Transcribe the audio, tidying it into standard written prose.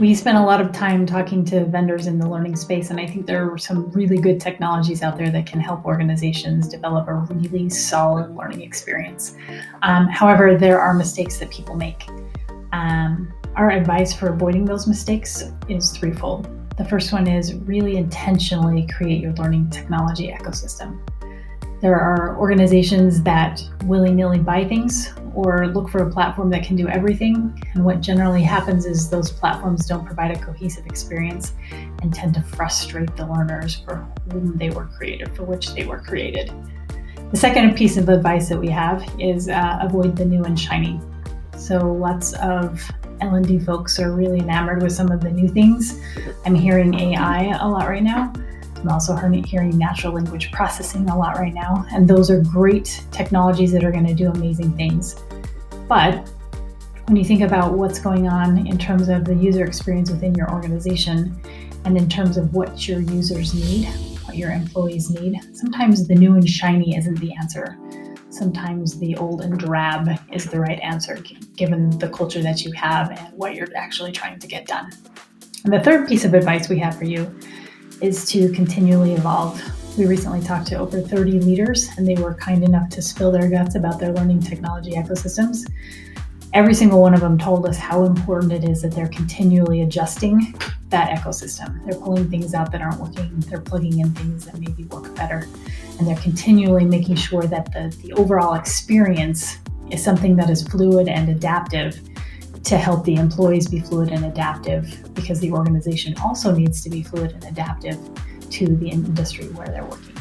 We spent a lot of time talking to vendors in the learning space, and I think there are some really good technologies out there that can help organizations develop a really solid learning experience. However, there are mistakes that people make. Our advice for avoiding those mistakes is threefold. The first one is really intentionally create your learning technology ecosystem. There are organizations that willy-nilly buy things or look for a platform that can do everything. And what generally happens is those platforms don't provide a cohesive experience and tend to frustrate the learners for whom they were created, for which they were created. The second piece of advice that we have is avoid the new and shiny. So lots of L&D folks are really enamored with some of the new things. I'm hearing AI a lot right now. I'm also hearing natural language processing a lot right now. And those are great technologies that are going to do amazing things. But when you think about what's going on in terms of the user experience within your organization and in terms of what your users need, what your employees need, sometimes the new and shiny isn't the answer. Sometimes the old and drab is the right answer, given the culture that you have and what you're actually trying to get done. And the third piece of advice we have for you is to continually evolve. We recently talked to over 30 leaders, and they were kind enough to spill their guts about their learning technology ecosystems. Every single one of them told us how important it is that they're continually adjusting that ecosystem. They're pulling things out that aren't working, they're plugging in things that maybe work better, and they're continually making sure that the overall experience is something that is fluid and adaptive to help the employees be fluid and adaptive, because the organization also needs to be fluid and adaptive to the industry where they're working.